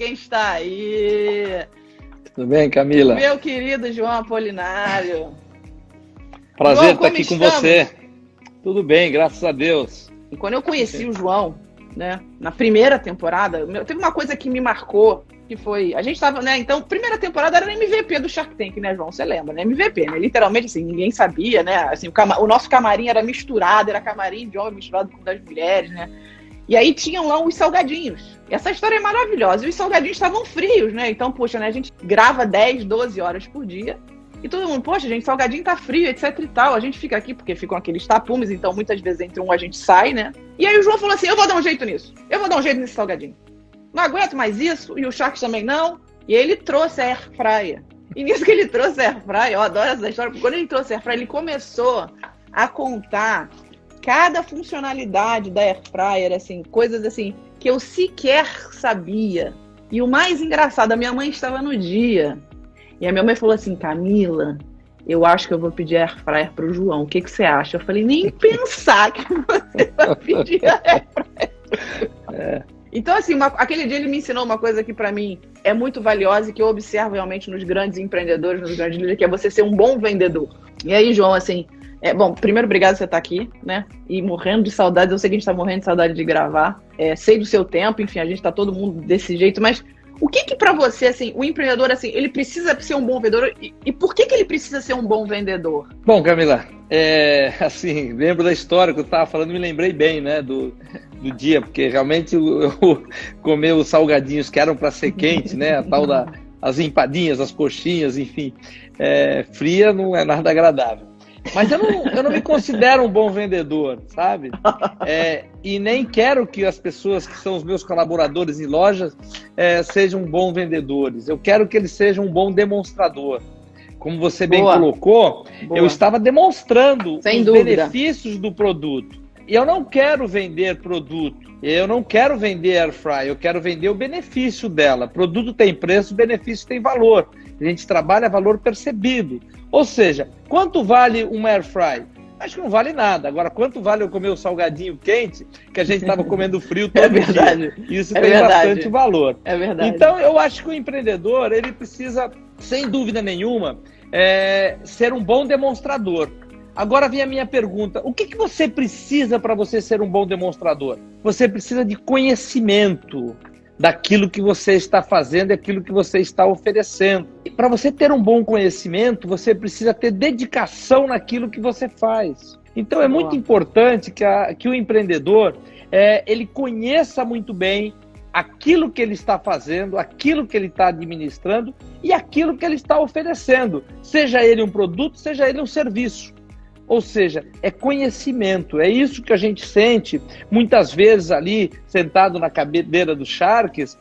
quem está aí. Tudo bem, Camila? Meu querido João Apolinário. Prazer João, estar aqui com você. Tudo bem, graças a Deus. E quando eu conheci o João, né, na primeira temporada, teve uma coisa que me marcou, que foi, a gente estava, né, então, primeira temporada era no MVP do Shark Tank, né, João? Você lembra, né? MVP, né? Literalmente, assim, ninguém sabia, né? Assim, o nosso camarim era misturado, era camarim de homem misturado com das mulheres, né? E aí tinham lá os salgadinhos. E essa história é maravilhosa. E os salgadinhos estavam frios, né? Então, poxa, né, a gente grava 10, 12 horas por dia. E todo mundo, poxa, gente, salgadinho tá frio, etc e tal. A gente fica aqui porque ficam aqueles tapumes, então muitas vezes entre um a gente sai, né? E aí o João falou assim, eu vou dar um jeito nisso. Eu vou dar um jeito nesse salgadinho. Não aguento mais isso, e o Sharks também não. E aí ele trouxe a Air Fryer. E nisso que ele trouxe a Air Fryer, eu adoro essa história, porque quando ele trouxe a Air Fryer, ele começou a contar cada funcionalidade da Air Fryer, assim, coisas assim, que eu sequer sabia. E o mais engraçado, a minha mãe estava no dia. E a minha mãe falou assim, Camila, eu acho que eu vou pedir a Air Fryer pro João. O que você acha? Eu falei, nem pensar que você vai pedir a Air Fryer. Então, assim, aquele dia ele me ensinou uma coisa que para mim é muito valiosa e que eu observo realmente nos grandes empreendedores, nos grandes líderes, que é você ser um bom vendedor. E aí, João, assim, bom, primeiro, obrigado por você estar aqui, né? E morrendo de saudades, eu sei que a gente está morrendo de saudade de gravar. Sei do seu tempo, enfim, a gente está todo mundo desse jeito, mas o que para você, assim, o empreendedor, assim, ele precisa ser um bom vendedor e por que ele precisa ser um bom vendedor? Bom, Camila, assim, lembro da história que eu estava falando, me lembrei bem, né, do dia, porque realmente eu comer os salgadinhos que eram para ser quente, né, a tal as empadinhas, as coxinhas, enfim, fria não é nada agradável. Mas eu não me considero um bom vendedor, sabe? E nem quero que as pessoas que são os meus colaboradores em lojas sejam bons vendedores. Eu quero que eles sejam um bom demonstrador. Como você bem colocou, eu estava demonstrando os benefícios do produto. E eu não quero vender produto. Eu não quero vender air fry. Eu quero vender o benefício dela. Produto tem preço, benefício tem valor. A gente trabalha valor percebido. Ou seja, quanto vale uma air fry? Acho que não vale nada. Agora, quanto vale eu comer o salgadinho quente que a gente estava comendo frio todo dia? Isso tem bastante valor. É verdade. Então, eu acho que o empreendedor, ele precisa, sem dúvida nenhuma, ser um bom demonstrador. Agora vem a minha pergunta, o que você precisa para você ser um bom demonstrador? Você precisa de conhecimento daquilo que você está fazendo, daquilo que você está oferecendo. E para você ter um bom conhecimento, você precisa ter dedicação naquilo que você faz. Então é muito importante que o empreendedor ele conheça muito bem aquilo que ele está fazendo, aquilo que ele está administrando e aquilo que ele está oferecendo. Seja ele um produto, seja ele um serviço. Ou seja, é conhecimento, é isso que a gente sente muitas vezes ali, sentado na cadeira dos Sharks,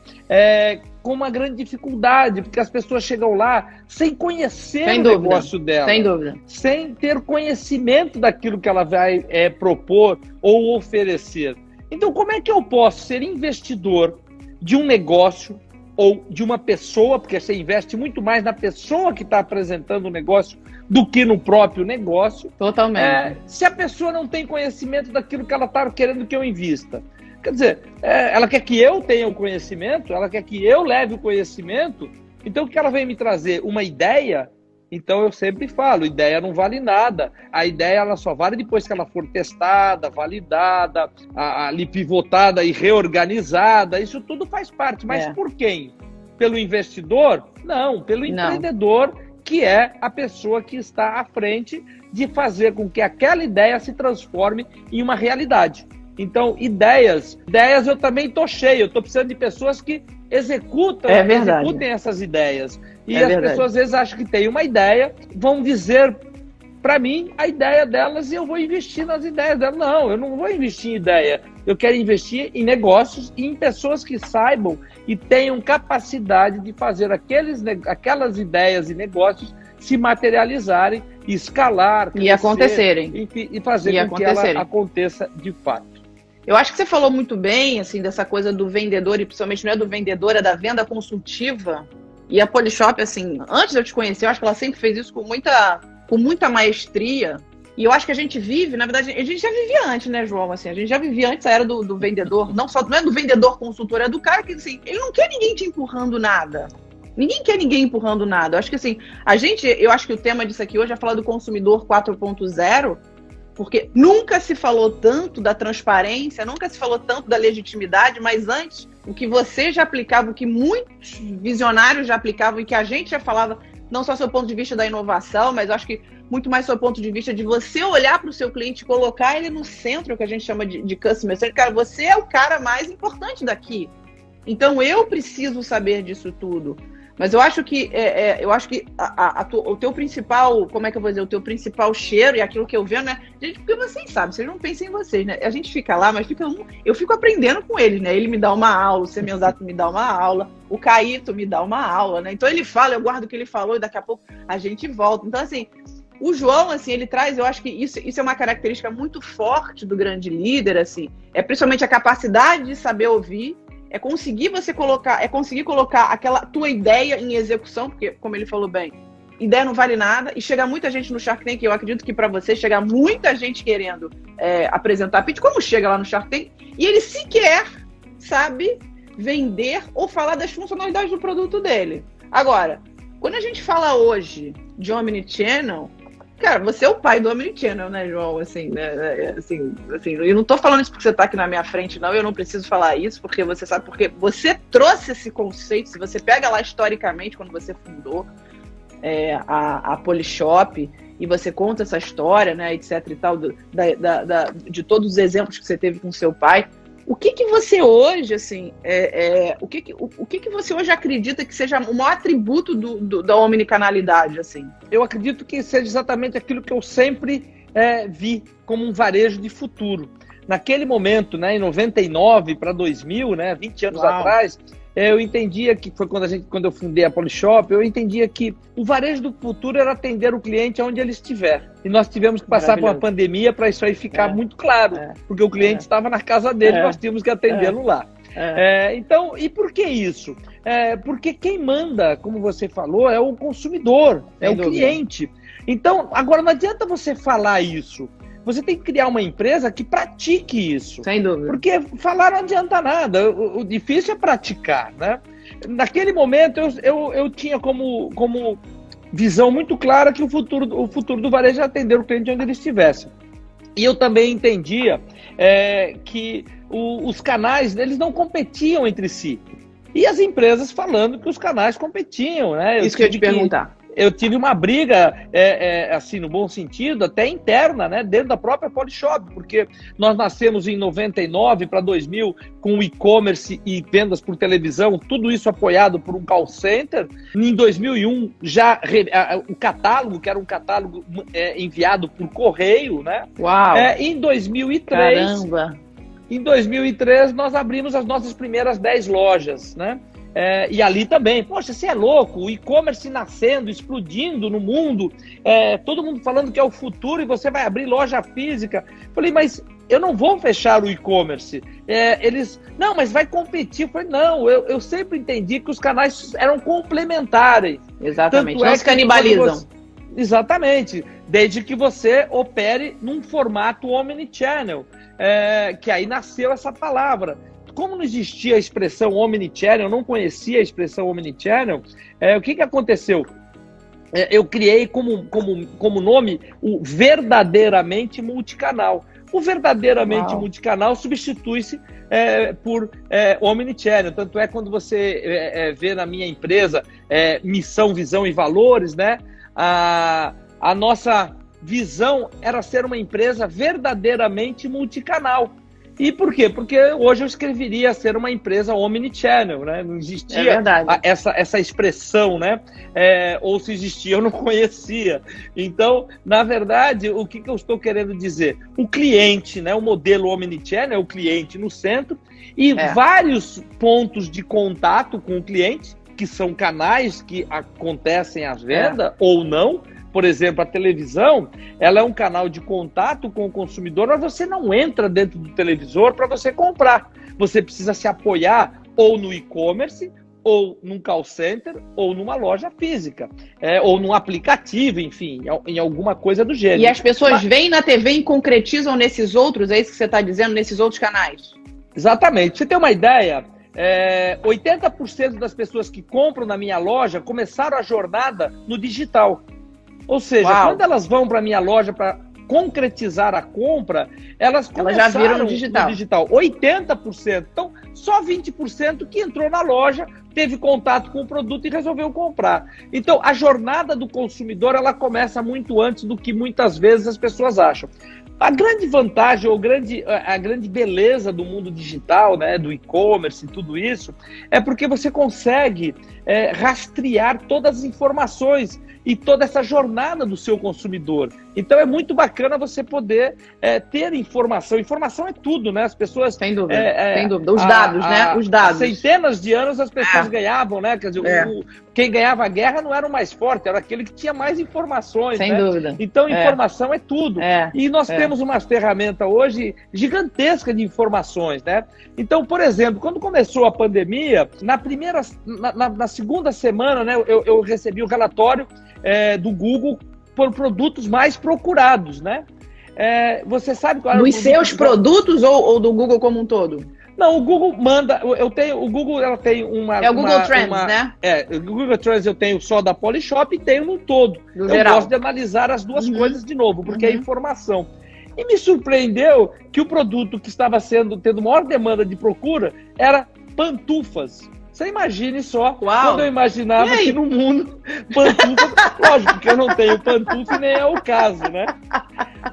com uma grande dificuldade, porque as pessoas chegam lá sem conhecer o negócio dela, sem dúvida, sem ter conhecimento daquilo que ela vai propor ou oferecer. Então, como é que eu posso ser investidor de um negócio ou de uma pessoa, porque você investe muito mais na pessoa que está apresentando o negócio do que no próprio negócio. Totalmente. Se a pessoa não tem conhecimento daquilo que ela está querendo que eu invista. Quer dizer, ela quer que eu tenha o conhecimento, ela quer que eu leve o conhecimento, então o que ela vem me trazer? Uma ideia? Então eu sempre falo, ideia não vale nada. A ideia ela só vale depois que ela for testada, validada, ali pivotada e reorganizada. Isso tudo faz parte. Mas por quem? Pelo investidor? Não, pelo empreendedor, que é a pessoa que está à frente de fazer com que aquela ideia se transforme em uma realidade. Então, ideias eu também estou cheio. Eu estou precisando de pessoas que executem essas ideias. E as pessoas às vezes acham que tem uma ideia, vão dizer para mim a ideia delas e eu vou investir nas ideias delas. Não, eu não vou investir em ideia. Eu quero investir em negócios e em pessoas que saibam e tenham capacidade de fazer aquelas ideias e negócios se materializarem, escalar, crescer, e acontecerem. E fazer com que ela aconteça de fato. Eu acho que você falou muito bem, assim, dessa coisa do vendedor, e principalmente não é do vendedor, é da venda consultiva. E a Polishop, assim, antes de eu te conhecer, eu acho que ela sempre fez isso com muita maestria. E eu acho que a gente vive, na verdade, a gente já vivia antes, né, João? Assim, a gente já vivia antes a era do vendedor, não é do vendedor consultor, é do cara que, assim, ele não quer ninguém te empurrando nada. Ninguém quer ninguém empurrando nada. Eu acho que, assim, eu acho que o tema disso aqui hoje é falar do consumidor 4.0, porque nunca se falou tanto da transparência, nunca se falou tanto da legitimidade, mas antes, o que você já aplicava, o que muitos visionários já aplicavam e que a gente já falava, não só do seu ponto de vista da inovação, mas eu acho que muito mais do seu ponto de vista de você olhar para o seu cliente e colocar ele no centro, que a gente chama de customer centric. Cara, você é o cara mais importante daqui. Então, eu preciso saber disso tudo. Mas eu acho que, o teu principal, como é que eu vou dizer, o teu principal cheiro e aquilo que eu vendo, né? Gente, porque vocês sabem, vocês não pensam em vocês, né? A gente fica lá, mas eu fico aprendendo com eles, né? Ele me dá uma aula, o Semenzato me dá uma aula, o Caíto me dá uma aula, né? Então ele fala, eu guardo o que ele falou e daqui a pouco a gente volta. Então, assim, o João, assim, ele traz, eu acho que isso é uma característica muito forte do grande líder, assim, é principalmente a capacidade de saber ouvir, é conseguir colocar aquela tua ideia em execução, porque, como ele falou bem, ideia não vale nada, e chega muita gente no Shark Tank, eu acredito que para você chega muita gente querendo apresentar pitch, como chega lá no Shark Tank, e ele sequer sabe vender ou falar das funcionalidades do produto dele. Agora, quando a gente fala hoje de Omnichannel, cara, você é o pai do Omnichannel, né, João? Assim, né? Assim, eu não tô falando isso porque você tá aqui na minha frente, não. Eu não preciso falar isso, porque você sabe, porque você trouxe esse conceito. Se você pega lá historicamente, quando você fundou a Polishop, e você conta essa história, né, etc e tal, de todos os exemplos que você teve com seu pai, o que você hoje, assim, o que você hoje acredita que seja o maior atributo da omnicanalidade, assim? Eu acredito que seja exatamente aquilo que eu sempre vi como um varejo de futuro. Naquele momento, né, em 99 para 2000, né, 20 anos atrás, eu entendia que foi quando eu fundei a Polishop, eu entendia que o varejo do futuro era atender o cliente onde ele estiver. E nós tivemos que passar por uma pandemia para isso aí ficar muito claro, porque o cliente estava na casa dele, nós tínhamos que atendê-lo lá. Então, e por que isso? Porque quem manda, como você falou, é o consumidor, é o cliente. Então, agora não adianta você falar isso. Você tem que criar uma empresa que pratique isso. Sem dúvida. Porque falar não adianta nada. O difícil é praticar, né? Naquele momento, eu tinha como visão muito clara que o futuro do varejo é atender o cliente onde ele estivesse. E eu também entendia que os canais, eles não competiam entre si. E as empresas falando que os canais competiam, né? Isso que eu ia te perguntar. Eu tive uma briga, assim, no bom sentido, até interna, né, dentro da própria Polishop, porque nós nascemos em 99 para 2000 com o e-commerce e vendas por televisão, tudo isso apoiado por um call center. Em 2001, já o catálogo, que era um catálogo enviado por correio, né? Uau! Em 2003... Caramba! Em 2003, nós abrimos as nossas primeiras 10 lojas, né? E ali também, poxa, você é louco, o e-commerce nascendo, explodindo no mundo, todo mundo falando que é o futuro e você vai abrir loja física. Falei, mas eu não vou fechar o e-commerce. Não, mas vai competir. Eu falei, não, eu sempre entendi que os canais eram complementares. Exatamente, não se canibalizam. Exatamente, desde que você opere num formato omnichannel, que aí nasceu essa palavra. Como não existia a expressão omnichannel, eu não conhecia a expressão omnichannel, o que aconteceu? Eu criei como nome o verdadeiramente multicanal. O verdadeiramente multicanal substitui-se por omnichannel. Tanto é quando você vê na minha empresa missão, visão e valores, né? A nossa visão era ser uma empresa verdadeiramente multicanal. E por quê? Porque hoje eu escreveria ser uma empresa omnichannel, né? Não existia essa expressão, né? Ou se existia, eu não conhecia. Então, na verdade, o que eu estou querendo dizer? O cliente, né? O modelo omnichannel é o cliente no centro e vários pontos de contato com o cliente, que são canais que acontecem a venda ou não. Por exemplo, a televisão, ela é um canal de contato com o consumidor, mas você não entra dentro do televisor para você comprar. Você precisa se apoiar ou no e-commerce ou num call center, ou numa loja física, ou num aplicativo, enfim, em alguma coisa do gênero. E as pessoas veem na TV e concretizam nesses outros, é isso que você está dizendo, nesses outros canais? Exatamente. Pra você ter uma ideia, 80% das pessoas que compram na minha loja começaram a jornada no digital. Ou seja, quando elas vão para a minha loja para concretizar a compra, elas já viram no digital. 80%. Então, só 20% que entrou na loja, teve contato com o produto e resolveu comprar. Então, a jornada do consumidor, ela começa muito antes do que muitas vezes as pessoas acham. A grande vantagem, ou a grande beleza do mundo digital, né, do e-commerce e tudo isso, é porque você consegue rastrear todas as informações e toda essa jornada do seu consumidor. Então é muito bacana você poder ter informação. Informação é tudo, né? As pessoas... Sem dúvida, sem dúvida. Os dados, né? Os dados. Há centenas de anos as pessoas ganhavam, né? Quer dizer, quem ganhava a guerra não era o mais forte, era aquele que tinha mais informações. Sem dúvida. Então informação é tudo. E nós temos uma ferramenta hoje gigantesca de informações, né? Então, por exemplo, quando começou a pandemia, na segunda semana, né, eu recebi o relatório do Google por produtos mais procurados, né? Você sabe qual é dos seus produtos ou do Google como um todo? Não, o Google manda. O Google ela tem uma. É o Google Trends, né? O Google Trends eu tenho só da Polishop e tenho no todo. Eu gosto de analisar as duas coisas de novo, porque é informação. E me surpreendeu que o produto que estava tendo maior demanda de procura era pantufas. Você imagine só, quando eu imaginava que no mundo, pantufa, lógico que eu não tenho pantufa e nem é o caso, né?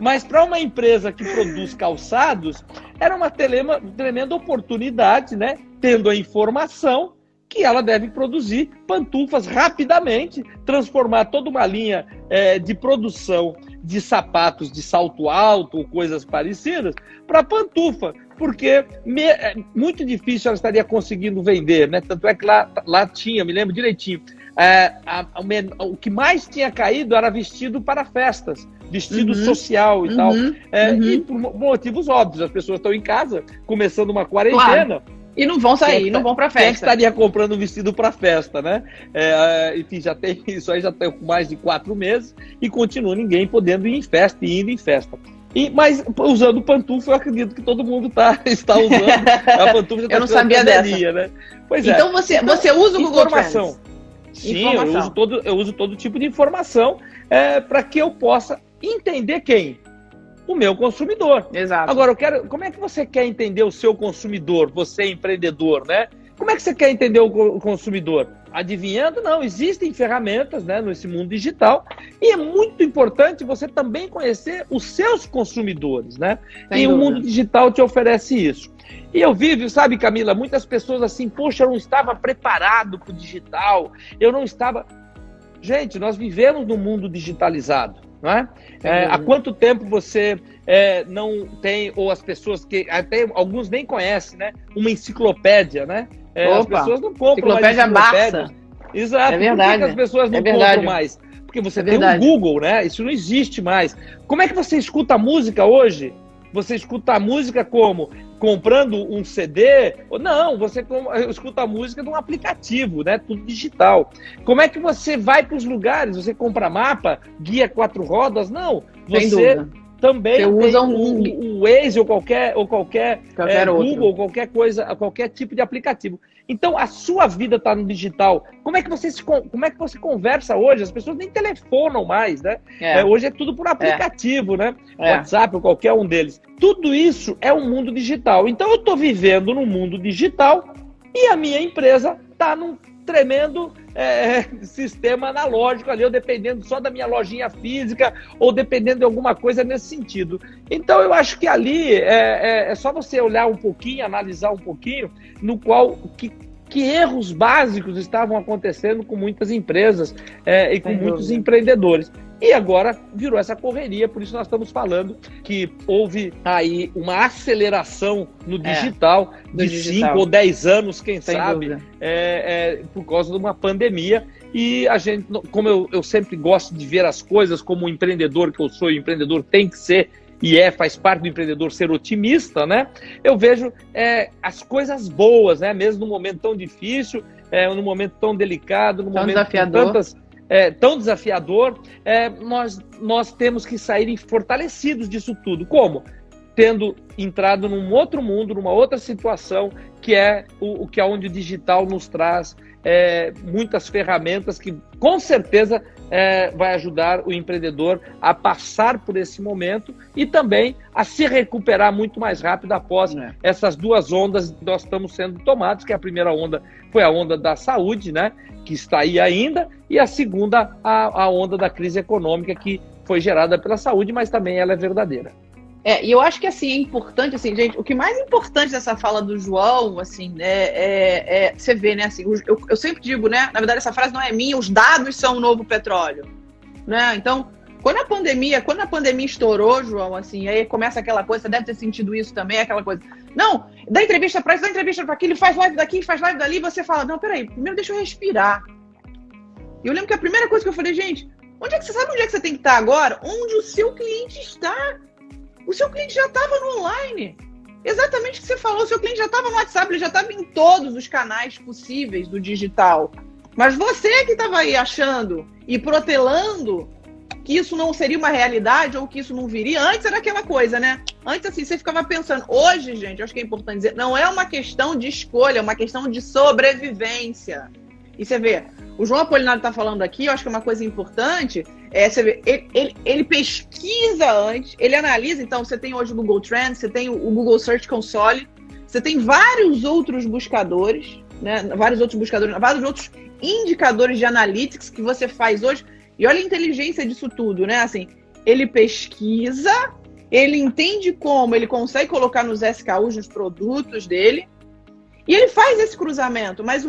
Mas para uma empresa que produz calçados, era uma tremenda oportunidade, né? Tendo a informação que ela deve produzir pantufas rapidamente, transformar toda uma linha de produção de sapatos de salto alto ou coisas parecidas para pantufa, porque é muito difícil ela estaria conseguindo vender, né? Tanto é que lá tinha, me lembro direitinho, o que mais tinha caído era vestido para festas, vestido social e tal, e por motivos óbvios, as pessoas estão em casa, começando uma quarentena, e não vão sair, não vão para festa. Quem estaria comprando um vestido para festa, né? Enfim, isso aí já tem mais de 4 meses e continua ninguém podendo ir em festa e indo em festa. Mas usando pantufa, eu acredito que todo mundo está usando. A pantufa já está. Eu não sabia dessa. Né? Pois então você usa o Google Trends? Sim, eu uso todo tipo de informação para que eu possa entender quem? O meu consumidor. Exato. Agora, como é que você quer entender o seu consumidor, você empreendedor, né? Como é que você quer entender o consumidor? Adivinhando? Não, existem ferramentas, né, nesse mundo digital e é muito importante você também conhecer os seus consumidores, né? E o mundo digital te oferece isso. E eu vivo, sabe, Camila, muitas pessoas assim, poxa, eu não estava preparado para o digital, eu não estava... Gente, nós vivemos num mundo digitalizado. Não é? Há quanto tempo você não tem, ou as pessoas que até alguns nem conhecem, né? Uma enciclopédia, né? As pessoas não compram mais enciclopédia. Exato. É verdade. Por que as pessoas não compram mais? Porque você tem o Google, né? Isso não existe mais. Como é que você escuta música hoje? Você escuta a música como? Comprando um CD? Não, você escuta a música de um aplicativo, né? Tudo digital. Como é que você vai para os lugares? Você compra mapa, guia 4 rodas? Não, você também usa o Waze ou qualquer Google, ou qualquer coisa, qualquer tipo de aplicativo. Então, a sua vida está no digital. Como é que você conversa hoje? As pessoas nem telefonam mais, né? Hoje é tudo por aplicativo, né? WhatsApp ou qualquer um deles. Tudo isso é um mundo digital. Então, eu estou vivendo no mundo digital e a minha empresa está num tremendo sistema analógico ali, ou dependendo só da minha lojinha física, ou dependendo de alguma coisa nesse sentido. Então, eu acho que ali é só você olhar um pouquinho, analisar um pouquinho, no qual que erros básicos estavam acontecendo com muitas empresas e com muitos empreendedores. E agora virou essa correria, por isso nós estamos falando que houve aí uma aceleração no digital de 5 ou 10 anos, quem sabe, por causa de uma pandemia. E a gente, como eu sempre gosto de ver as coisas como um empreendedor que eu sou, o empreendedor tem que ser, faz parte do empreendedor ser otimista, né? Eu vejo as coisas boas, né? Mesmo num momento tão difícil, num momento tão delicado, num momento desafiador. Tão desafiador, nós temos que sair fortalecidos disso tudo. Como? Tendo entrado num outro mundo, numa outra situação, que é onde o digital nos traz muitas ferramentas que, com certeza, vai ajudar o empreendedor a passar por esse momento e também a se recuperar muito mais rápido após essas duas ondas que nós estamos sendo tomados, que a primeira onda foi a onda da saúde, né, que está aí ainda, e a segunda, a onda da crise econômica, que foi gerada pela saúde, mas também ela é verdadeira. E eu acho que, assim, é importante, assim, gente, o que mais importante dessa fala do João, assim, você vê, né, assim, eu sempre digo, né, na verdade essa frase não é minha, os dados são o novo petróleo, né, então, quando a pandemia estourou, João, assim, aí começa aquela coisa, você deve ter sentido isso também, aquela coisa, não, dá entrevista pra isso, dá entrevista pra aquilo, faz live daqui, faz live dali, você fala, não, peraí, primeiro deixa eu respirar. E eu lembro que a primeira coisa que eu falei, gente, você sabe onde é que você tem que estar agora? Onde o seu cliente está. O seu cliente já estava no online. Exatamente o que você falou. O seu cliente já estava no WhatsApp, ele já estava em todos os canais possíveis do digital. Mas você que estava aí achando e protelando que isso não seria uma realidade ou que isso não viria. Antes era aquela coisa, né? Antes, assim, você ficava pensando. Hoje, gente, acho que é importante dizer, não é uma questão de escolha, é uma questão de sobrevivência. E você vê, o João Apolinário está falando aqui, eu acho que é uma coisa importante, você vê, ele pesquisa antes, ele analisa, então você tem hoje o Google Trends, você tem o Google Search Console, você tem vários outros buscadores, né, vários outros indicadores de analytics que você faz hoje, e olha a inteligência disso tudo, né, assim, ele pesquisa, ele entende como, ele consegue colocar nos SKUs, nos produtos dele, e ele faz esse cruzamento, mas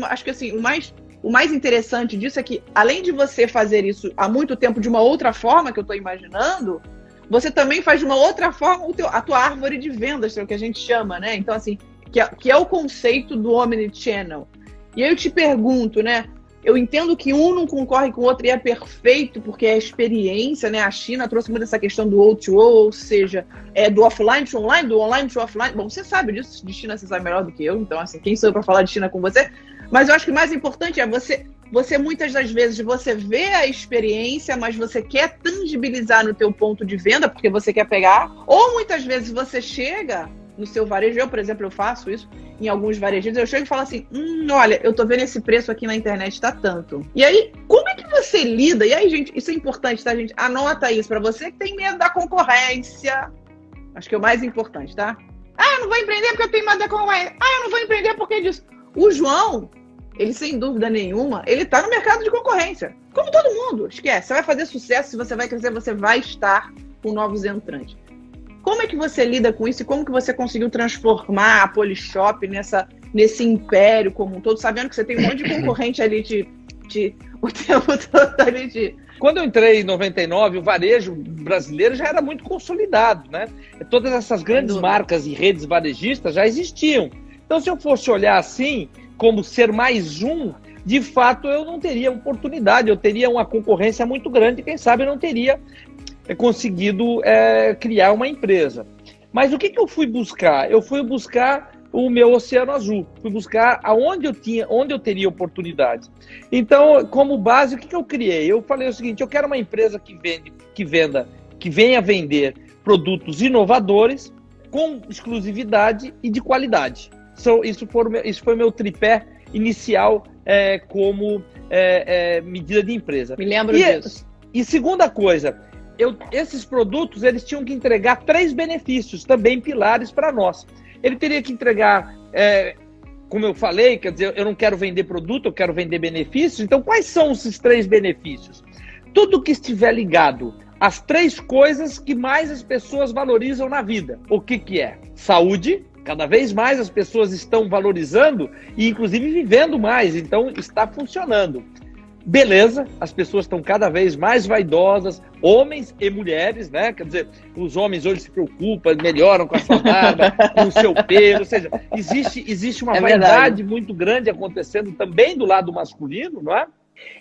acho que assim, o mais interessante disso é que, além de você fazer isso há muito tempo de uma outra forma, que eu estou imaginando, você também faz de uma outra forma a tua árvore de vendas, que é o que a gente chama, né? Então, assim, que é o conceito do Omnichannel. E aí eu te pergunto, né? Eu entendo que um não concorre com o outro e é perfeito, porque é a experiência, né? A China trouxe muito essa questão do O2O, ou seja, do offline to online, do online to offline. Bom, você sabe disso, de China você sabe melhor do que eu, então, assim, quem sou eu para falar de China com você? Mas eu acho que o mais importante é você muitas das vezes, você vê a experiência, mas você quer tangibilizar no teu ponto de venda, porque você quer pegar, ou muitas vezes você chega no seu varejo, eu, por exemplo, eu faço isso em alguns varejos, eu chego e falo assim, olha, eu tô vendo esse preço aqui na internet, tá tanto. E aí, como é que você lida? E aí, gente, isso é importante, tá, gente? Anota isso, pra você que tem medo da concorrência. Acho que é o mais importante, tá? Eu não vou empreender porque eu tenho medo da concorrência. Eu não vou empreender porque disso. O João, ele sem dúvida nenhuma, ele tá no mercado de concorrência. Como todo mundo, esquece. Você vai fazer sucesso, se você vai crescer, você vai estar com novos entrantes. Como é que você lida com isso e como que você conseguiu transformar a Polishop nesse império como um todo, sabendo que você tem um monte de concorrente ali o tempo todo ali Quando eu entrei em 99, o varejo brasileiro já era muito consolidado, né? Todas essas grandes marcas e redes varejistas já existiam. Então, se eu fosse olhar assim, como ser mais um, de fato eu não teria oportunidade, eu teria uma concorrência muito grande, quem sabe eu não teria conseguido criar uma empresa. Mas o que eu fui buscar? Eu fui buscar o meu oceano azul, fui buscar onde eu teria oportunidade. Então, como base, o que eu criei? Eu falei o seguinte, eu quero uma empresa que venha vender produtos inovadores, com exclusividade e de qualidade. Isso foi meu tripé inicial como medida de empresa. Me lembro disso. E segunda coisa, esses produtos eles tinham que entregar 3 benefícios, também pilares para nós. Ele teria que entregar, como eu falei, quer dizer, eu não quero vender produto, eu quero vender benefícios. Então, quais são esses 3 benefícios? Tudo que estiver ligado às 3 coisas que mais as pessoas valorizam na vida. O que é? Saúde. Cada vez mais as pessoas estão valorizando e, inclusive, vivendo mais. Então, está funcionando. Beleza, as pessoas estão cada vez mais vaidosas, homens e mulheres, né? Quer dizer, os homens hoje se preocupam, melhoram com a sua barba, com o seu pelo, ou seja, existe uma vaidade muito grande acontecendo também do lado masculino, não é?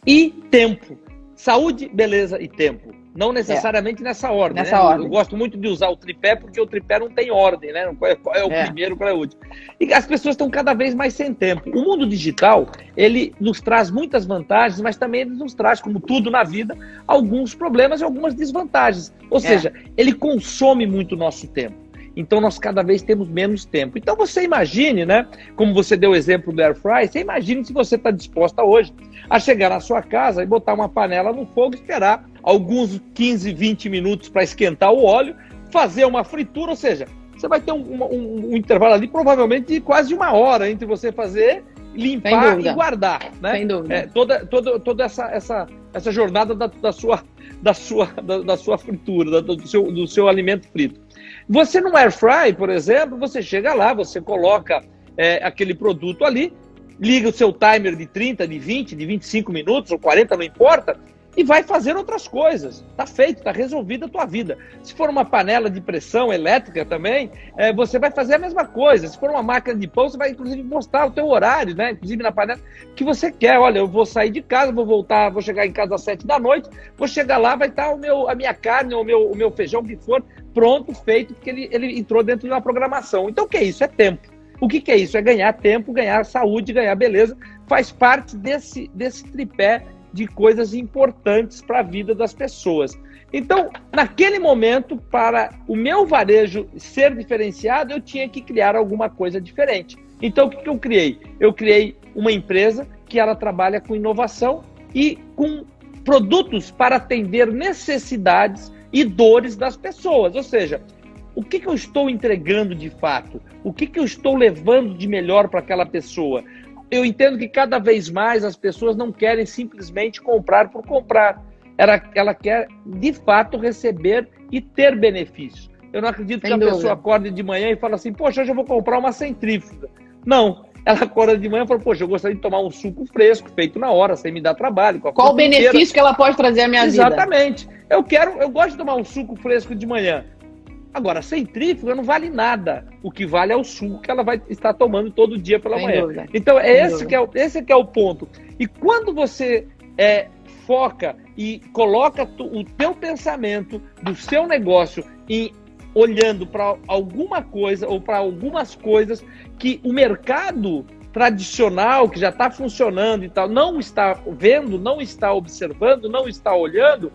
E tempo. Saúde, beleza e tempo. Não necessariamente nessa ordem. Nessa né? ordem. Eu gosto muito de usar o tripé, porque o tripé não tem ordem, né? Qual é o primeiro, qual é o último. E as pessoas estão cada vez mais sem tempo. O mundo digital, ele nos traz muitas vantagens, mas também ele nos traz, como tudo na vida, alguns problemas e algumas desvantagens. Ou seja, ele consome muito o nosso tempo. Então, nós cada vez temos menos tempo. Então, você imagine, né? Como você deu o exemplo do Air Fry, você imagine se você está disposta hoje a chegar na sua casa e botar uma panela no fogo, esperar alguns 15, 20 minutos para esquentar o óleo, fazer uma fritura, ou seja, você vai ter um intervalo ali, provavelmente de quase 1 hora entre você fazer, limpar e guardar. Né? Sem dúvida. Toda essa jornada da sua fritura, do seu alimento frito. Você no Air Fry, por exemplo, você chega lá, você coloca aquele produto ali, liga o seu timer de 30, de 20, de 25 minutos ou 40, não importa, e vai fazer outras coisas. Está feito, está resolvida a tua vida. Se for uma panela de pressão elétrica também, você vai fazer a mesma coisa. Se for uma máquina de pão, você vai inclusive mostrar o teu horário, né? Inclusive na panela que você quer. Olha, eu vou sair de casa, vou chegar em casa às 7 da noite, vou chegar lá, vai estar a minha carne, o meu feijão, o que for, pronto, feito, porque ele entrou dentro de uma programação. Então o que é isso? É tempo. O que é isso? É ganhar tempo, ganhar saúde, ganhar beleza. Faz parte desse tripé de coisas importantes para a vida das pessoas. Então, naquele momento, para o meu varejo ser diferenciado, eu tinha que criar alguma coisa diferente. Então, o que eu criei? Eu criei uma empresa que ela trabalha com inovação e com produtos para atender necessidades e dores das pessoas. Ou seja, o que eu estou entregando de fato? O que eu estou levando de melhor para aquela pessoa? Eu entendo que cada vez mais as pessoas não querem simplesmente comprar por comprar. Ela quer, de fato, receber e ter benefícios. Eu não acredito que a pessoa acorde de manhã e fale assim, poxa, hoje eu vou comprar uma centrífuga. Não. Ela acorda de manhã e fala, poxa, eu gostaria de tomar um suco fresco, feito na hora, sem me dar trabalho. Qual o benefício que ela pode trazer à minha vida? Exatamente. Eu gosto de tomar um suco fresco de manhã. Agora, centrífuga não vale nada. O que vale é o suco que ela vai estar tomando todo dia pela manhã. Dúvida. Então, esse que é o ponto. E quando você foca e coloca o teu pensamento do seu negócio olhando para alguma coisa ou para algumas coisas que o mercado tradicional, que já está funcionando e tal, não está vendo, não está observando, não está olhando,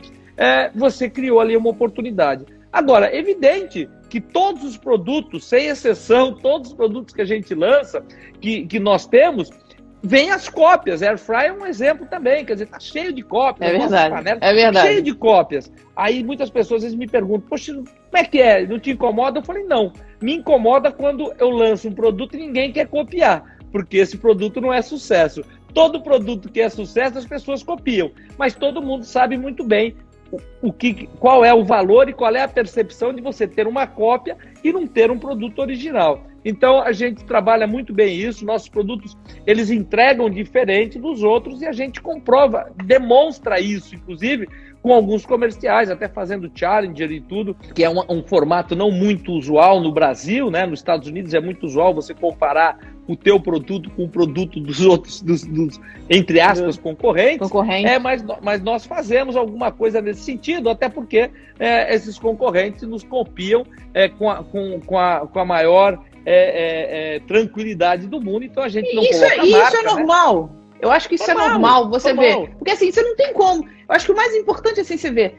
você criou ali uma oportunidade. Agora, é evidente que todos os produtos, sem exceção, todos os produtos que a gente lança, que nós temos, vem as cópias. Air Fry é um exemplo também, quer dizer, está cheio de cópias. É verdade, panelas, é verdade. Cheio de cópias. Aí muitas pessoas às vezes me perguntam, poxa, como é que é? Não te incomoda? Eu falei, não. Me incomoda quando eu lanço um produto e ninguém quer copiar, porque esse produto não é sucesso. Todo produto que é sucesso, as pessoas copiam, mas todo mundo sabe muito bem qual é o valor e qual é a percepção de você ter uma cópia e não ter um produto original. Então, a gente trabalha muito bem isso, nossos produtos, eles entregam diferente dos outros e a gente comprova, demonstra isso, inclusive, com alguns comerciais, até fazendo Challenger e tudo, que é um formato não muito usual no Brasil, né? Nos Estados Unidos é muito usual você comparar o teu produto com o produto dos outros, entre aspas, concorrentes. Mas nós fazemos alguma coisa nesse sentido, até porque esses concorrentes nos copiam com a maior tranquilidade do mundo, então a gente não coloca marca, isso é normal. Né? Eu acho que isso é normal, você vê. Porque assim, você não tem como. Eu acho que o mais importante, assim, você vê,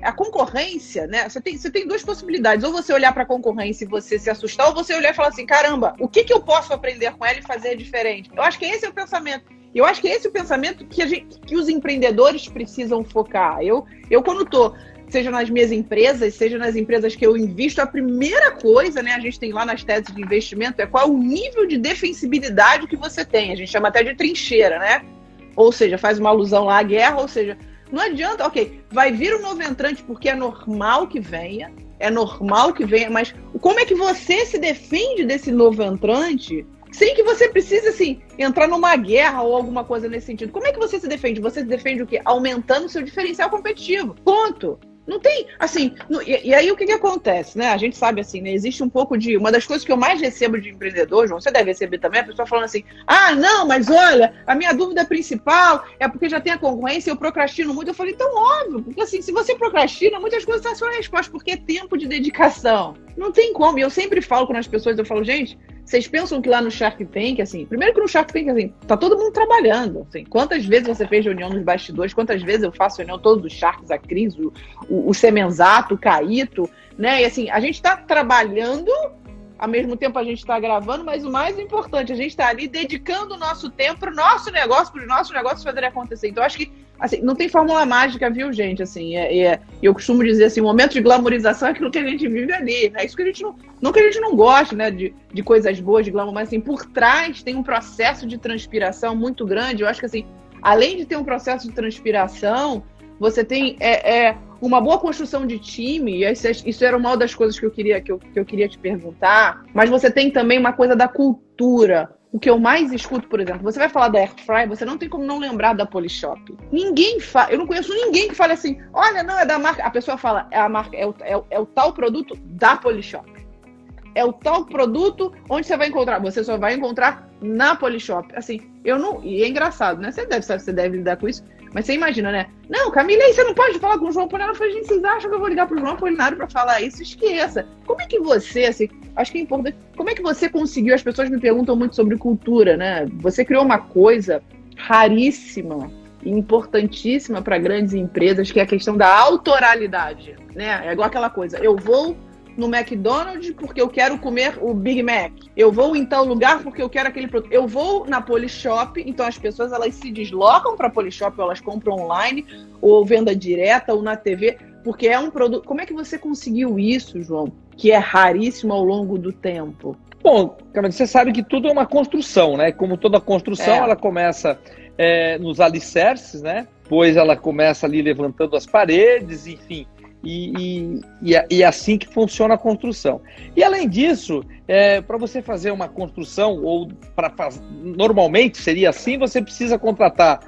a concorrência, né? Você tem duas possibilidades. Ou você olhar para a concorrência e você se assustar, ou você olhar e falar assim, caramba, o que eu posso aprender com ela e fazer diferente? Eu acho que esse é o pensamento. Eu acho que esse é o pensamento que os empreendedores precisam focar. Eu quando estou, seja nas minhas empresas, seja nas empresas que eu invisto, a primeira coisa, né, a gente tem lá nas teses de investimento, é qual o nível de defensibilidade que você tem. A gente chama até de trincheira, né? Ou seja, faz uma alusão lá à guerra, ou seja, não adianta, ok, vai vir um novo entrante porque é normal que venha, mas como é que você se defende desse novo entrante sem que você precise, assim, entrar numa guerra ou alguma coisa nesse sentido? Como é que você se defende? Você se defende o quê? Aumentando o seu diferencial competitivo. Ponto. Não tem, assim, e aí o que acontece, né? A gente sabe, assim, né? Existe um pouco de... Uma das coisas que eu mais recebo de empreendedor, João, você deve receber também, a pessoa falando assim, não, mas olha, a minha dúvida principal é porque já tem a concorrência e eu procrastino muito. Eu falei, então óbvio, porque assim, se você procrastina, muitas coisas são a sua resposta, porque é tempo de dedicação. Não tem como, e eu sempre falo com as pessoas, eu falo, gente, vocês pensam que lá no Shark Tank, assim, primeiro que no Shark Tank, assim, tá todo mundo trabalhando, assim, quantas vezes você fez reunião nos bastidores, quantas vezes eu faço reunião, todos os Sharks, a Cris, o Semenzato, o Caíto, né, e assim, a gente tá trabalhando, ao mesmo tempo a gente tá gravando, mas o mais importante, a gente tá ali dedicando o nosso tempo pro nosso negócio, para os nossos negócios fazerem acontecer. Então, acho que, assim, não tem fórmula mágica, viu, gente? Assim, eu costumo dizer assim, o momento de glamorização é aquilo que a gente vive ali, né? Isso que a gente não que a gente não goste, né, de coisas boas, de glamour, mas assim, por trás tem um processo de transpiração muito grande. Eu acho que, assim, além de ter um processo de transpiração, você tem uma boa construção de time, e isso era uma das coisas que eu queria te perguntar, mas você tem também uma coisa da cultura. O que eu mais escuto, por exemplo, você vai falar da Airfry, você não tem como não lembrar da Polishop. Eu não conheço ninguém que fale assim, olha, não, é da marca. A pessoa fala, é a marca, é o tal produto da Polishop. É o tal produto onde você vai encontrar. Você só vai encontrar na Polishop. Assim, eu não... E é engraçado, né? Você deve lidar com isso. Mas você imagina, né? Não, Camila, aí você não pode falar com o João Apolinário. Eu falei, gente, vocês acham que eu vou ligar pro João Apolinário pra falar isso? Esqueça. Como é que você, assim... Acho que é importante... Como é que você conseguiu... As pessoas me perguntam muito sobre cultura, né? Você criou uma coisa raríssima e importantíssima para grandes empresas, que é a questão da autoralidade, né? É igual aquela coisa. Eu vou no McDonald's porque eu quero comer o Big Mac. Eu vou em tal lugar porque eu quero aquele produto. Eu vou na Polishop, então as pessoas elas se deslocam para a Polishop, ou elas compram online, ou venda direta, ou na TV, porque é um produto... Como é que você conseguiu isso, João? Que é raríssimo ao longo do tempo. Bom, Camila, você sabe que tudo é uma construção, né? Como toda construção, ela começa nos alicerces, né? Depois ela começa ali levantando as paredes, enfim... E é assim que funciona a construção. E além disso, para você fazer uma construção, ou normalmente seria assim, você precisa contratar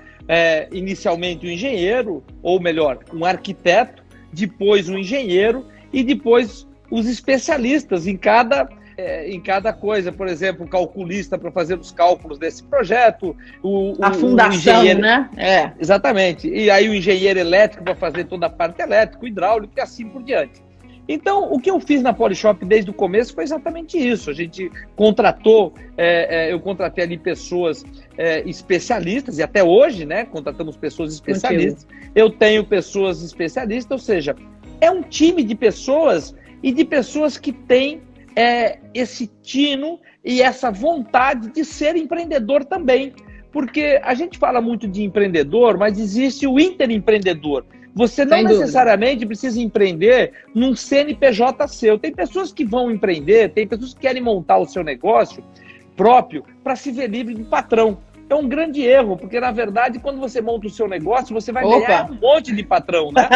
inicialmente um engenheiro, ou melhor, um arquiteto, depois um engenheiro e depois os especialistas em cada coisa. Por exemplo, o calculista para fazer os cálculos desse projeto, a fundação, né? Exatamente. E aí o engenheiro elétrico para fazer toda a parte elétrica, o hidráulico e assim por diante. Então, o que eu fiz na Polishop desde o começo foi exatamente isso. A gente contratou, eu contratei ali pessoas especialistas, e até hoje, né, contratamos pessoas especialistas. Eu tenho pessoas especialistas, ou seja, é um time de pessoas e de pessoas que têm esse tino e essa vontade de ser empreendedor também. Porque a gente fala muito de empreendedor, mas existe o interempreendedor. Você não necessariamente precisa empreender num CNPJ seu. Tem pessoas que vão empreender, tem pessoas que querem montar o seu negócio próprio para se ver livre do patrão. É um grande erro, porque, na verdade, quando você monta o seu negócio, você vai ganhar um monte de patrão, né?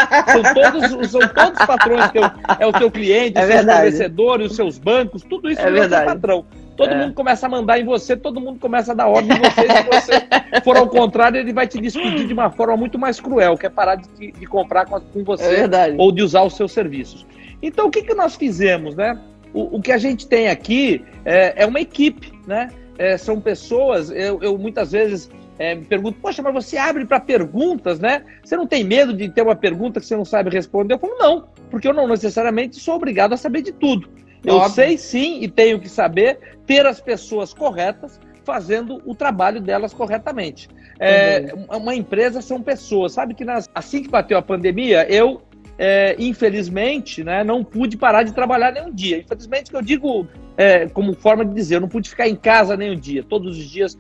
São todos patrões, é o teu cliente, os seus fornecedores, os seus bancos, tudo isso é o teu patrão. Todo mundo começa a mandar em você, todo mundo começa a dar ordem em você. Se você for ao contrário, ele vai te despedir de uma forma muito mais cruel, que é parar de comprar com você ou de usar os seus serviços. Então, o que nós fizemos, né? O que a gente tem aqui é uma equipe, né? São pessoas, eu muitas vezes me pergunto, poxa, mas você abre para perguntas, né? Você não tem medo de ter uma pergunta que você não sabe responder? Eu falo, não, porque eu não necessariamente sou obrigado a saber de tudo. Eu sei sim e tenho que saber ter as pessoas corretas fazendo o trabalho delas corretamente. Uma empresa são pessoas, sabe que assim que bateu a pandemia, eu infelizmente, né, não pude parar de trabalhar nenhum dia. Infelizmente, que eu digo como forma de dizer, eu não pude ficar em casa nenhum dia. Todos os dias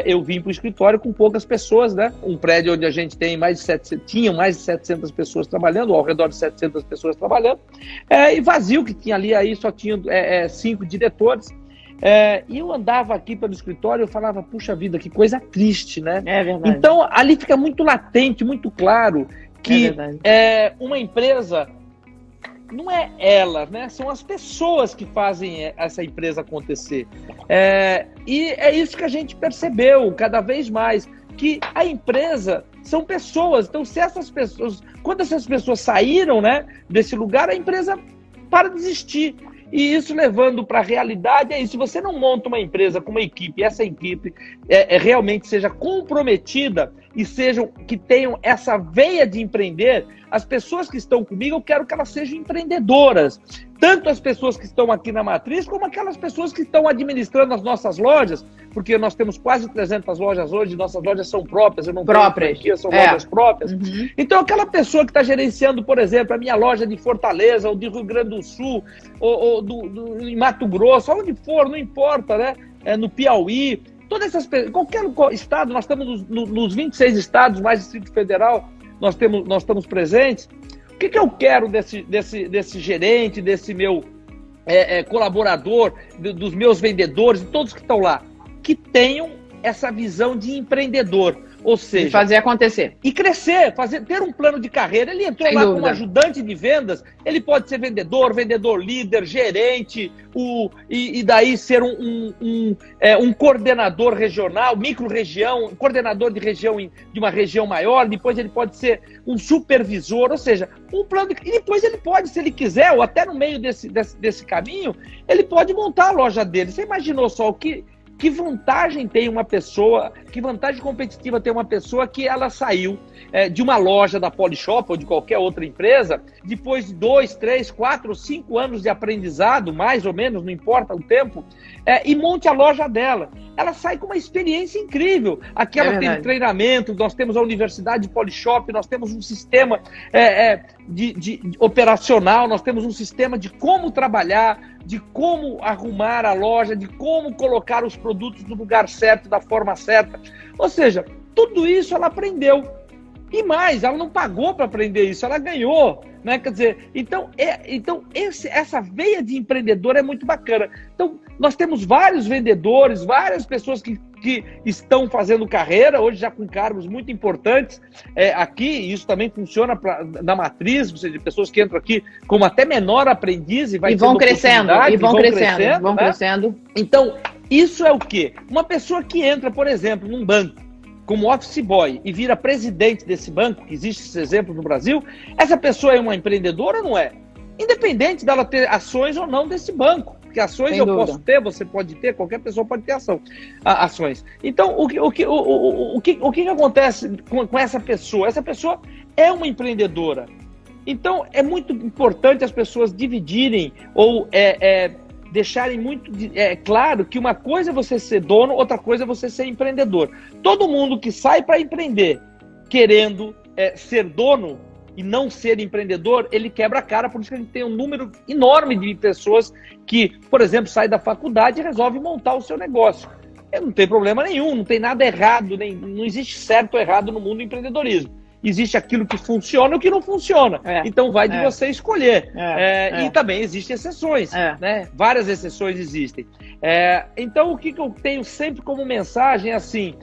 eu vim para o escritório com poucas pessoas, né? Um prédio onde a gente tem tinha mais de 700 pessoas trabalhando, ou ao redor de 700 pessoas trabalhando, e vazio, que tinha ali, aí só tinha 5 diretores. E eu andava aqui pelo escritório, eu falava, puxa vida, que coisa triste, né? É verdade. Então, ali fica muito latente, muito claro que uma empresa não é ela, né? São as pessoas que fazem essa empresa acontecer. E é isso que a gente percebeu cada vez mais, que a empresa são pessoas. Então, se essas pessoas, quando essas pessoas saíram, né, desse lugar, a empresa para de existir. E isso levando para a realidade é isso. Se você não monta uma empresa com uma equipe, essa equipe realmente seja comprometida e que tenham essa veia de empreender, as pessoas que estão comigo, eu quero que elas sejam empreendedoras. Tanto as pessoas que estão aqui na Matriz, como aquelas pessoas que estão administrando as nossas lojas, porque nós temos quase 300 lojas hoje, nossas lojas são próprias, eu não tenho franquia, são lojas próprias. Uhum. Então, aquela pessoa que está gerenciando, por exemplo, a minha loja de Fortaleza, ou de Rio Grande do Sul, ou em Mato Grosso, onde for, não importa, né? No Piauí, todas essas pessoas, qualquer estado, nós estamos nos 26 estados, mais Distrito Federal, nós estamos presentes. O que eu quero desse gerente, desse meu colaborador, dos meus vendedores, de todos que estão lá? Que tenham essa visão de empreendedor. Ou seja, de fazer acontecer. E crescer, ter um plano de carreira. Ele entrou lá como ajudante de vendas, ele pode ser vendedor líder, gerente, e daí ser um coordenador regional, micro-região, coordenador de região de uma região maior, depois ele pode ser um supervisor, ou seja, um plano e depois ele pode, se ele quiser, ou até no meio desse caminho, ele pode montar a loja dele. Você imaginou só que vantagem tem uma pessoa, que vantagem competitiva tem uma pessoa que ela saiu de uma loja da Polishop ou de qualquer outra empresa, depois de 2, 3, 4, 5 anos de aprendizado, mais ou menos, não importa o tempo, e monte a loja dela. Ela sai com uma experiência incrível. Aqui ela tem treinamento, nós temos a Universidade Polishop, nós temos um sistema de operacional, nós temos um sistema de como trabalhar, de como arrumar a loja, de como colocar os produtos no lugar certo, da forma certa. Ou seja, tudo isso ela aprendeu. E mais, ela não pagou para aprender isso, ela ganhou, né? Quer dizer, então essa veia de empreendedor é muito bacana. Então, nós temos vários vendedores, várias pessoas que estão fazendo carreira, hoje já com cargos muito importantes aqui, isso também funciona na Matriz, ou seja, pessoas que entram aqui como até menor aprendiz e vão crescendo. Então, isso é o quê? Uma pessoa que entra, por exemplo, num banco, como office boy e vira presidente desse banco, que existe esse exemplo no Brasil, essa pessoa é uma empreendedora ou não é? Independente dela ter ações ou não desse banco. Porque ações eu posso ter, você pode ter, qualquer pessoa pode ter ações. Então, o que acontece com essa pessoa? Essa pessoa é uma empreendedora. Então, é muito importante as pessoas dividirem ou deixarem muito claro que uma coisa é você ser dono, outra coisa é você ser empreendedor. Todo mundo que sai para empreender querendo ser dono e não ser empreendedor, ele quebra a cara. Por isso que a gente tem um número enorme de pessoas que, por exemplo, saem da faculdade e resolvem montar o seu negócio. Não tem problema nenhum, não tem nada errado, não existe certo ou errado no mundo do empreendedorismo. Existe aquilo que funciona e o que não funciona. Então vai de você escolher. E também existem exceções. Né? Várias exceções existem. Então o que eu tenho sempre como mensagem é assim: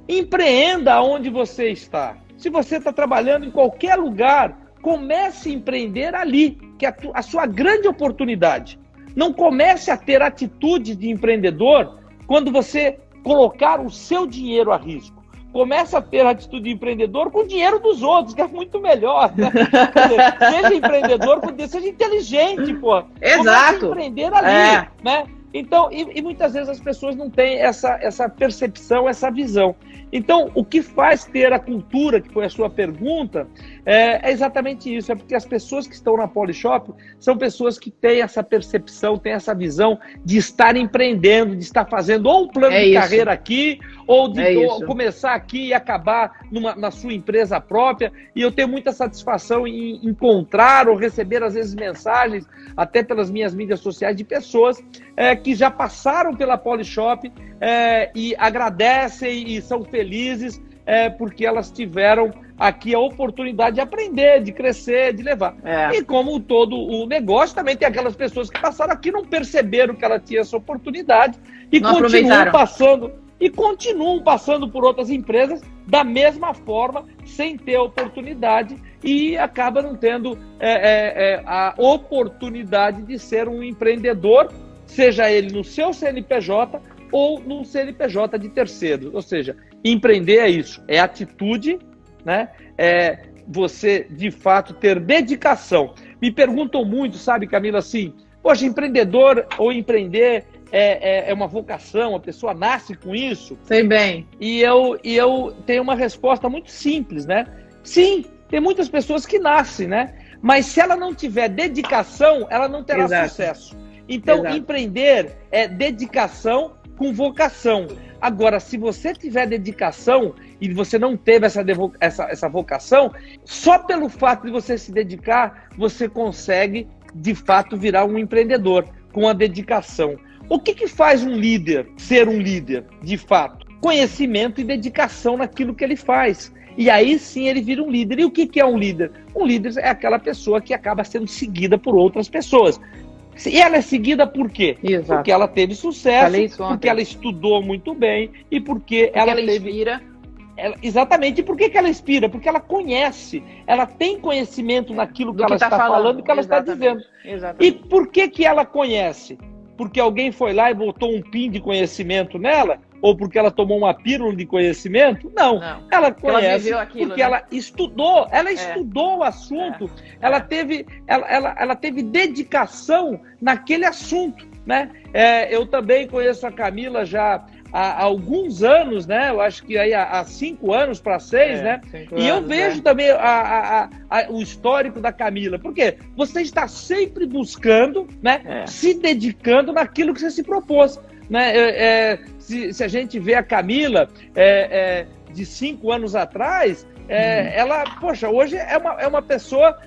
empreenda onde você está. Se você está trabalhando em qualquer lugar, comece a empreender ali, que é a sua grande oportunidade. Não comece a ter atitude de empreendedor quando você colocar o seu dinheiro a risco. Começa a ter atitude de empreendedor com o dinheiro dos outros, que é muito melhor. Né? Seja empreendedor, seja inteligente, pô. Exato. Comece a empreender ali, né? Então, e muitas vezes as pessoas não têm essa percepção, essa visão. Então, o que faz ter a cultura, que foi a sua pergunta, é exatamente isso. É porque as pessoas que estão na Polishop são pessoas que têm essa percepção, têm essa visão de estar empreendendo, de estar fazendo ou um plano de carreira aqui, ou de começar aqui e acabar na sua empresa própria. E eu tenho muita satisfação em encontrar ou receber, às vezes, mensagens, até pelas minhas mídias sociais, de pessoas que já passaram pela Polishop e agradecem e são felizes porque elas tiveram aqui a oportunidade de aprender, de crescer, de levar. E como todo o negócio, também tem aquelas pessoas que passaram aqui, não perceberam que ela tinha essa oportunidade e continuam passando por outras empresas da mesma forma, sem ter oportunidade, e acaba não tendo a oportunidade de ser um empreendedor, seja ele no seu CNPJ ou no CNPJ de terceiro. Ou seja, empreender é isso, é atitude, né? Você, de fato, ter dedicação. Me perguntam muito, sabe, Camila, assim, poxa, empreendedor ou empreender é uma vocação, a pessoa nasce com isso? Sei bem. E eu tenho uma resposta muito simples, né? Sim, tem muitas pessoas que nascem, né? Mas se ela não tiver dedicação, ela não terá sucesso. Então, empreender é dedicação com vocação. Agora, se você tiver dedicação e você não teve essa vocação, só pelo fato de você se dedicar, você consegue, de fato, virar um empreendedor com a dedicação. O que faz um líder ser um líder, de fato? Conhecimento e dedicação naquilo que ele faz. E aí sim ele vira um líder. E o que é um líder? Um líder é aquela pessoa que acaba sendo seguida por outras pessoas. E ela é seguida por quê? Exato. Porque ela teve sucesso, porque ela estudou muito bem e porque ela teve... inspira. Exatamente. E por que ela inspira? Porque ela conhece, ela tem conhecimento naquilo que ela está falando e que ela está dizendo. Exatamente. E por que ela conhece? Porque alguém foi lá e botou um pin de conhecimento nela? Ou porque ela tomou uma pílula de conhecimento? Não. Ela conhece porque ela estudou. Ela estudou o assunto. Ela teve dedicação naquele assunto, né? Eu também conheço a Camila já há alguns anos, né? Eu acho que aí há 5 anos para 6, né? E eu vejo também o histórico da Camila. Por quê? Você está sempre buscando, né? Se dedicando naquilo que você se propôs. Né? Se a gente vê a Camila de 5 anos atrás, ela, poxa, hoje é uma pessoa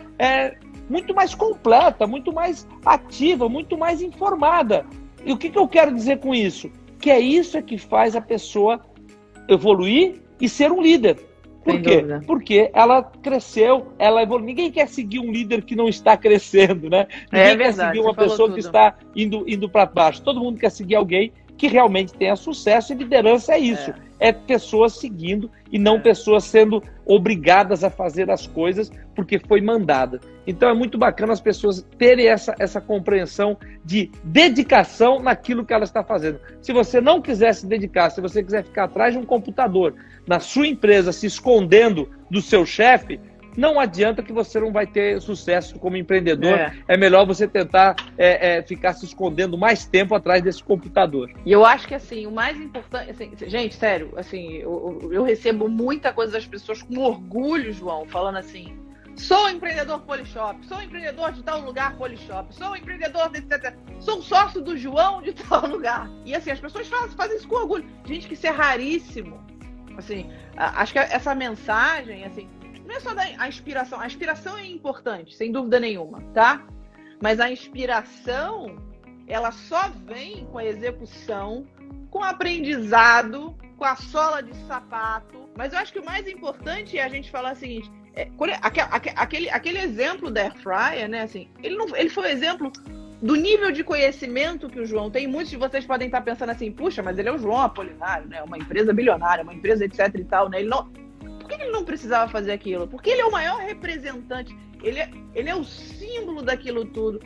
muito mais completa, muito mais ativa, muito mais informada. E o que eu quero dizer com isso? Que isso que faz a pessoa evoluir e ser um líder. Por quê? Porque ela cresceu, ela evoluiu. Ninguém quer seguir um líder que não está crescendo, né? Ninguém quer seguir uma pessoa que está indo para baixo. Todo mundo quer seguir alguém que realmente tenha sucesso, e liderança é isso. É pessoas seguindo e não pessoas sendo obrigadas a fazer as coisas porque foi mandada. Então é muito bacana as pessoas terem essa compreensão de dedicação naquilo que ela está fazendo. Se você não quiser se dedicar, se você quiser ficar atrás de um computador na sua empresa, se escondendo do seu chefe, não adianta que você não vai ter sucesso como empreendedor. É melhor você tentar ficar se escondendo mais tempo atrás desse computador. E eu acho que, assim, o mais importante... Assim, gente, sério, assim, eu recebo muita coisa das pessoas com orgulho, João, falando assim: sou empreendedor Polishop, sou empreendedor de tal lugar Polishop, sou empreendedor de... sou sócio do João de tal lugar. E, assim, as pessoas fazem isso com orgulho. Gente, que isso é raríssimo. Assim, acho que essa mensagem, assim... Não é só a inspiração. A inspiração é importante, sem dúvida nenhuma, tá? Mas a inspiração, ela só vem com a execução, com o aprendizado, com a sola de sapato. Mas eu acho que o mais importante é a gente falar o seguinte: aquele exemplo da Air Fryer, né? Assim, ele foi um exemplo do nível de conhecimento que o João tem. Muitos de vocês podem estar pensando assim: puxa, mas ele é o João Apolinário, né? Uma empresa bilionária, uma empresa etc e tal, né? Por que ele não precisava fazer aquilo? Porque ele é o maior representante, ele é o símbolo daquilo tudo.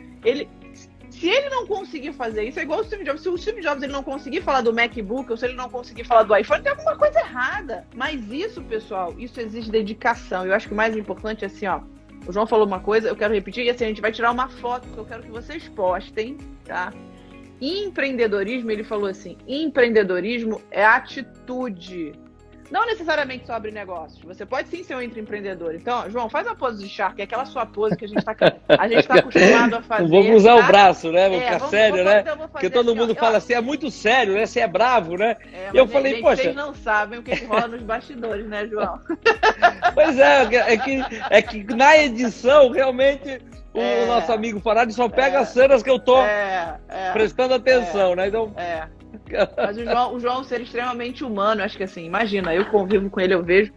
Se ele não conseguir fazer isso, é igual o Steve Jobs. Se o Steve Jobs ele não conseguir falar do MacBook, ou se ele não conseguir falar do iPhone, tem alguma coisa errada. Mas isso, pessoal, isso exige dedicação. Eu acho que o mais importante é assim, ó. O João falou uma coisa, eu quero repetir, e assim, a gente vai tirar uma foto que eu quero que vocês postem, tá? Empreendedorismo, ele falou assim: empreendedorismo é atitude. Não necessariamente só abrir negócios. Você pode sim ser um empreendedor. Então, João, faz a pose de Shark, é aquela sua pose que a gente tá acostumado a fazer. Vamos usar o braço, né? Vamos ficar sério, né? Porque todo mundo fala assim, é muito sério, né? Você é bravo, né? E eu falei, poxa... Vocês não sabem o que rola nos bastidores, né, João? Pois é que na edição, realmente... O nosso amigo Farad só pega as cenas que eu tô prestando atenção, né? Então... Mas o João é um ser extremamente humano. Acho que assim, imagina, eu convivo com ele, eu vejo,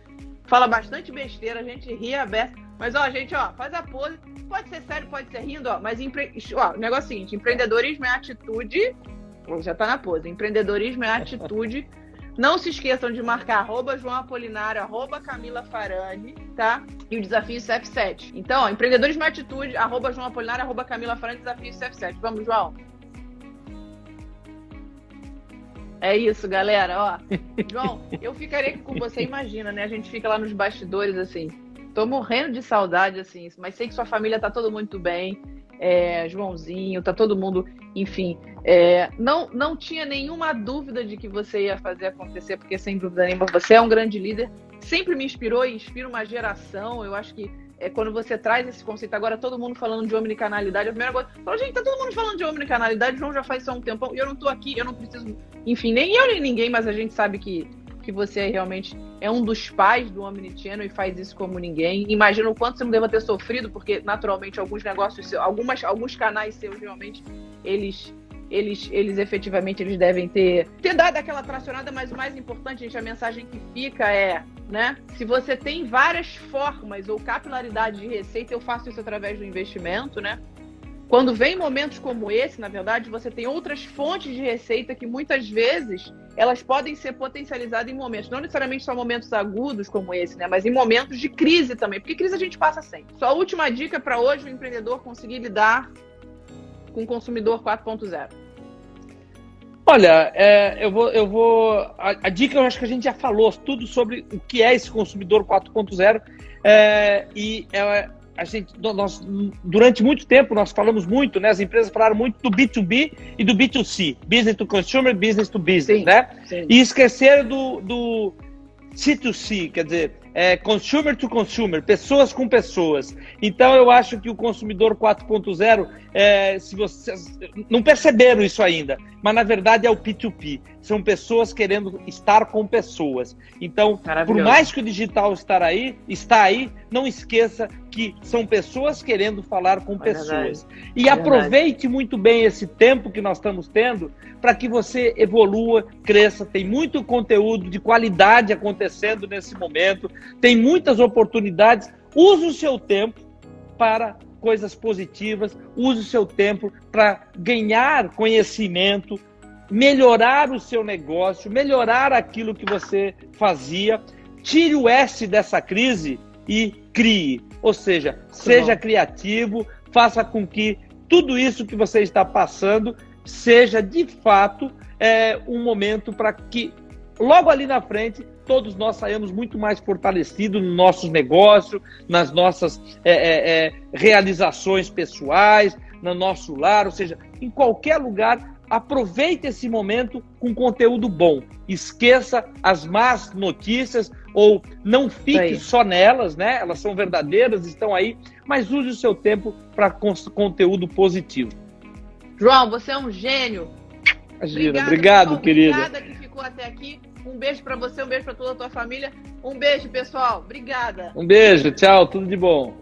fala bastante besteira, a gente ri aberto. Mas ó, gente, ó, faz a pose. Pode ser sério, pode ser rindo, ó. Mas o negócio é o seguinte: empreendedorismo é atitude. Já tá na pose. Empreendedorismo é atitude. Não se esqueçam de marcar @João Apolinário, @Camila Farani, tá? E o desafio CF7. Então, ó, empreendedorismo é atitude, @João Apolinário, @Camila Farani, desafio CF7. Vamos, João. É isso, galera. Ó, João, eu ficaria aqui com você, imagina, né? A gente fica lá nos bastidores, assim. Tô morrendo de saudade, assim, mas sei que sua família tá todo muito bem. Joãozinho, tá todo mundo, enfim. Não tinha nenhuma dúvida de que você ia fazer acontecer, porque sem dúvida nenhuma você é um grande líder. Sempre me inspirou e inspira uma geração. Eu acho que quando você traz esse conceito, agora todo mundo falando de omnicanalidade, a primeira coisa, fala, gente, tá todo mundo falando de omnicanalidade, o João já faz isso há um tempão, e eu não tô aqui, eu não preciso, enfim, nem eu nem ninguém, mas a gente sabe que você realmente é um dos pais do Omnichannel e faz isso como ninguém. Imagina o quanto você não deva ter sofrido, porque naturalmente alguns negócios, alguns canais seus realmente, eles efetivamente eles devem ter dado aquela tracionada, mas o mais importante, gente, a mensagem que fica né? Se você tem várias formas ou capilaridade de receita, eu faço isso através do investimento, né? Quando vem momentos como esse, na verdade, você tem outras fontes de receita que muitas vezes elas podem ser potencializadas em momentos, não necessariamente só momentos agudos como esse, né? Mas em momentos de crise também, porque crise a gente passa sempre. Só a última dica para hoje o empreendedor conseguir lidar com o consumidor 4.0. Olha, a dica, eu acho que a gente já falou tudo sobre o que é esse consumidor 4.0, nós, durante muito tempo, nós falamos muito, né? As empresas falaram muito do B2B e do B2C, Business to Consumer, Business to Business, sim, né? Sim. E esqueceram do C2C, quer dizer, Consumer to Consumer, pessoas com pessoas. Então, eu acho que o consumidor 4.0, se vocês não perceberam isso ainda, mas na verdade é o P2P. São pessoas querendo estar com pessoas. Então, por mais que o digital está aí, não esqueça que são pessoas querendo falar com pessoas. E aproveite muito bem esse tempo que nós estamos tendo para que você evolua, cresça. Tem muito conteúdo de qualidade acontecendo nesse momento. Tem muitas oportunidades. Use o seu tempo para coisas positivas. Use o seu tempo para ganhar conhecimento, melhorar o seu negócio, melhorar aquilo que você fazia. Tire o S dessa crise e crie. Ou seja, seja criativo, faça com que tudo isso que você está passando seja, de fato, um momento para que, logo ali na frente, todos nós saímos muito mais fortalecidos no nosso negócio, nas nossas realizações pessoais, no nosso lar, ou seja, em qualquer lugar. Aproveite esse momento com conteúdo bom. Esqueça as más notícias ou não fique só nelas, né? Elas são verdadeiras, estão aí, mas use o seu tempo para conteúdo positivo. João, você é um gênio. Imagina, obrigado, querida. Obrigada que ficou até aqui. Um beijo para você, um beijo para toda a tua família. Um beijo, pessoal. Obrigada. Um beijo, tchau, tudo de bom.